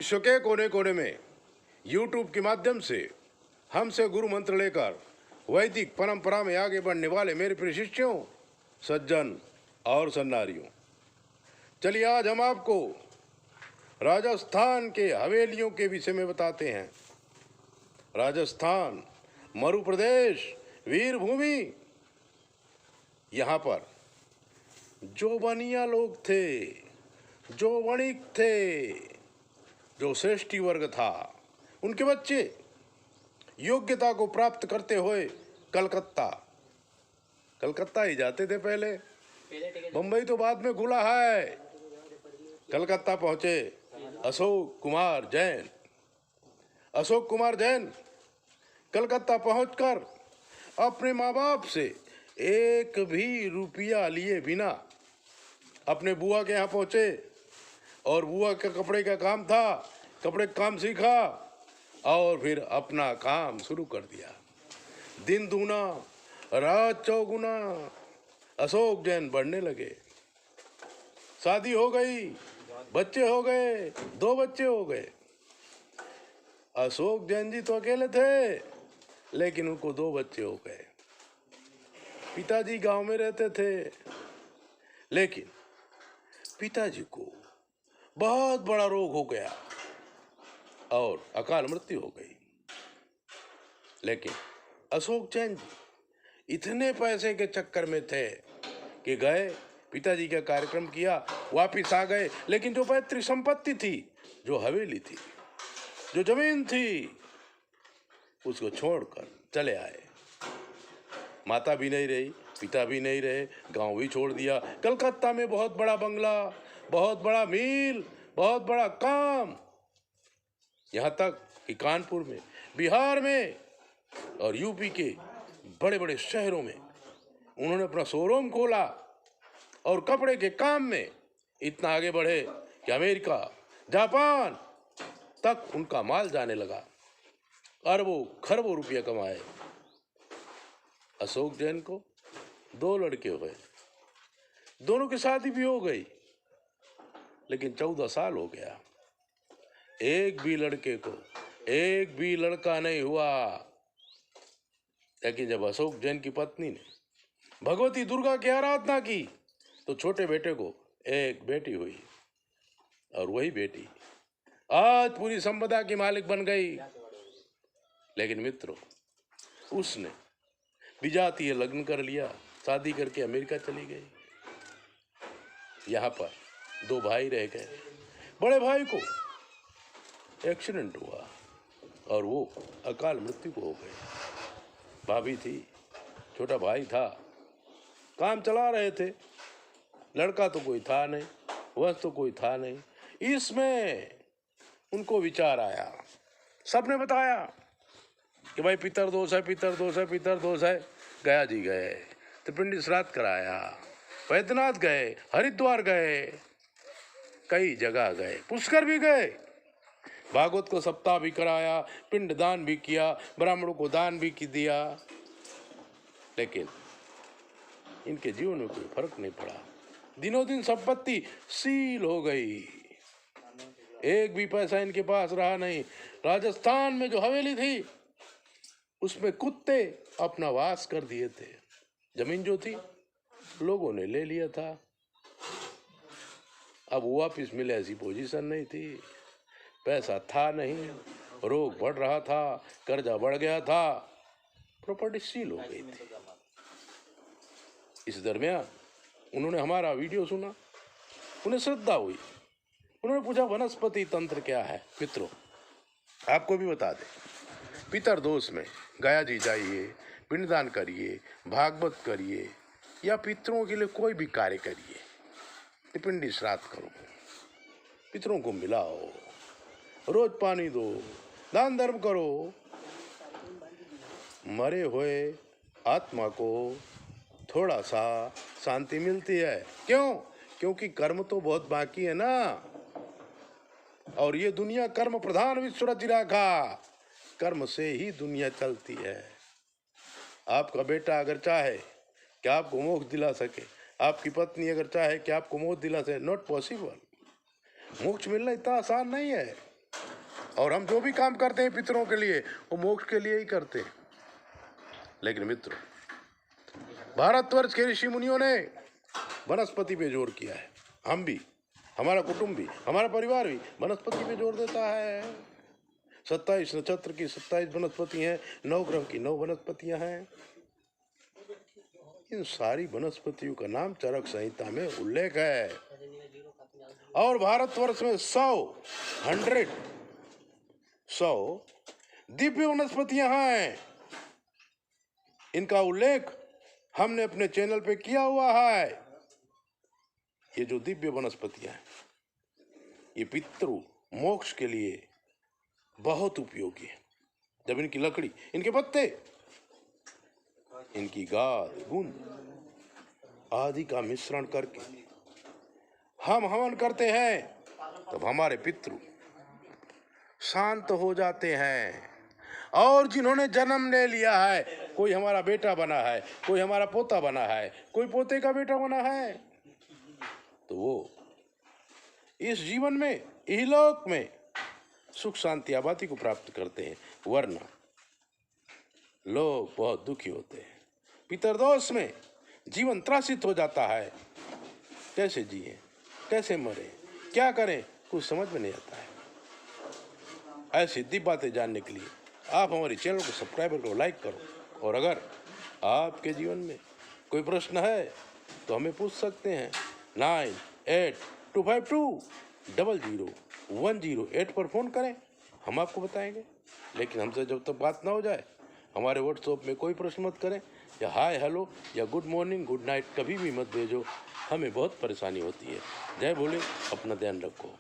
विश्व के कोने कोने में YouTube के माध्यम से हमसे गुरु मंत्र लेकर वैदिक परंपरा में आगे बढ़ने वाले मेरे प्रिय शिष्यों, सज्जन और सन्नारियों, चलिए आज हम आपको राजस्थान के हवेलियों के विषय में बताते हैं। राजस्थान मरु प्रदेश, वीरभूमि। यहाँ पर जो बनिया लोग थे, जो वणिक थे, जो श्रेष्ठी वर्ग था, उनके बच्चे योग्यता को प्राप्त करते हुए कलकत्ता ही जाते थे पहले। बम्बई तो बाद में खुला है। कलकत्ता पहुंचे अशोक कुमार जैन कलकत्ता पहुंचकर अपने माँ बाप से एक भी रुपया लिए बिना अपने बुआ के यहाँ पहुंचे और बुआ का कपड़े का काम था, कपड़े का काम सीखा और फिर अपना काम शुरू कर दिया। दिन दूना रात चौगुना अशोक जैन बढ़ने लगे। शादी हो गई, बच्चे हो गए, 2 बच्चे हो गए। अशोक जैन जी तो अकेले थे, लेकिन उनको 2 बच्चे हो गए। पिताजी गांव में रहते थे, लेकिन पिताजी को बहुत बड़ा रोग हो गया और अकाल मृत्यु हो गई। लेकिन अशोक जैन जी इतने पैसे के चक्कर में थे कि गए, पिताजी का कार्यक्रम किया, वापिस आ गए। लेकिन जो पैतृक संपत्ति थी, जो हवेली थी, जो जमीन थी, उसको छोड़कर चले आए। माता भी नहीं रही, पिता भी नहीं रहे, गांव भी छोड़ दिया। कलकत्ता में बहुत बड़ा बंगला, बहुत बड़ा मिल, बहुत बड़ा काम, यहाँ तक कि कानपुर में, बिहार में और यूपी के बड़े बड़े शहरों में उन्होंने अपना शोरूम खोला और कपड़े के काम में इतना आगे बढ़े कि अमेरिका, जापान तक उनका माल जाने लगा। अरबों खरबों रुपया कमाए। अशोक जैन को 2 लड़के हुए, दोनों की शादी भी हो गई, लेकिन 14 साल हो गया, एक भी लड़के को एक भी लड़का नहीं हुआ। लेकिन जब अशोक जैन की पत्नी ने भगवती दुर्गा की आराधना की तो छोटे बेटे को एक बेटी हुई और वही बेटी आज पूरी संपदा की मालिक बन गई। लेकिन मित्रों, उसने विजातीय लग्न कर लिया, शादी करके अमेरिका चली गई। यहाँ पर 2 भाई रह गए। बड़े भाई को एक्सीडेंट हुआ और वो अकाल मृत्यु को हो गए। भाभी थी, छोटा भाई था, काम चला रहे थे। लड़का तो कोई था नहीं, वंश तो कोई था नहीं। इसमें उनको विचार आया, सबने बताया कि भाई पितर दोष है, पितर दोष है, पितर दोष है। गया जी गए, त्रिपिंडी श्राद्ध कराया, वैद्यनाथ गए, हरिद्वार गए, कई जगह गए, पुष्कर भी गए, भागवत को सप्ताह भी कराया, पिंड दान भी किया, ब्राह्मणों को दान भी दिया। लेकिन इनके जीवन में कोई फर्क नहीं पड़ा। दिनों दिन संपत्ति सील हो गई, एक भी पैसा इनके पास रहा नहीं। राजस्थान में जो हवेली थी, उसमें कुत्ते अपना वास कर दिए थे। जमीन जो थी लोगों ने ले लिया था। अब वापिस मिले ऐसी पोजीशन नहीं थी, पैसा था नहीं, रोग बढ़ रहा था, कर्जा बढ़ गया था, प्रॉपर्टी सील हो गई थी। इस दरमियान उन्होंने हमारा वीडियो सुना, उन्हें श्रद्धा हुई, उन्होंने पूछा वनस्पति तंत्र क्या है। मित्रों, आपको भी बता दें, पितर दोष में गया जी जाइए, पिंडदान करिए, भागवत करिए या पितरों के लिए कोई भी कार्य करिए, त्रिपिंडी श्राद्ध करो, पितरों को मिलाओ, रोज पानी दो, दान धर्म करो, मरे हुए आत्मा को थोड़ा सा शांति मिलती है। क्यों? क्योंकि कर्म तो बहुत बाकी है ना, और ये दुनिया कर्म प्रधान विश्व रच रखा, कर्म से ही दुनिया चलती है। आपका बेटा अगर चाहे कि आपको मोक्ष दिला सके, आपकी पत्नी अगर चाहे कि आपको मोक्ष दिला सके, नॉट पॉसिबल। मोक्ष मिलना इतना आसान नहीं है। और हम जो भी काम करते हैं पितरों के लिए वो मोक्ष के लिए ही करते हैं। लेकिन मित्रों, भारतवर्ष के ऋषि मुनियों ने वनस्पति पे जोर किया है। हम भी, हमारा कुटुंब भी, हमारा परिवार भी वनस्पति पे जोर देता है। 27 नक्षत्र की 27 वनस्पति हैं, 9 ग्रह की 9 वनस्पतियां हैं। इन सारी वनस्पतियों का नाम चरक संहिता में उल्लेख है। और भारतवर्ष में 100 दिव्य वनस्पतियां हैं। इनका उल्लेख हमने अपने चैनल पे किया हुआ है। ये जो दिव्य वनस्पतियां हैं, ये पितृ मोक्ष के लिए बहुत उपयोगी है। जब इनकी लकड़ी, इनके पत्ते, इनकी गाद, गूंद आदि का मिश्रण करके हम हवन करते हैं, तब हमारे पितृ शांत हो जाते हैं। और जिन्होंने जन्म ले लिया है, कोई हमारा बेटा बना है, कोई हमारा पोता बना है, कोई पोते का बेटा बना है, तो वो इस जीवन में, इहलोक में सुख शांति आबादी को प्राप्त करते हैं। वरना लोग बहुत दुखी होते हैं। पितरदोष में जीवन त्रासित हो जाता है। कैसे जिए, कैसे मरे, क्या करें, कुछ समझ में नहीं आता है। ऐसी दिव्य बातें जानने के लिए आप हमारे चैनल को सब्सक्राइब करो, लाइक करो। और अगर आपके जीवन में कोई प्रश्न है तो हमें पूछ सकते हैं। 9825200108 पर फ़ोन करें, हम आपको बताएंगे। लेकिन हमसे जब तक बात ना हो जाए, हमारे व्हाट्सएप में कोई प्रश्न मत करें, या हाय हेलो या गुड मॉर्निंग गुड नाइट कभी भी मत भेजो, हमें बहुत परेशानी होती है। जय भोले, अपना ध्यान रखो।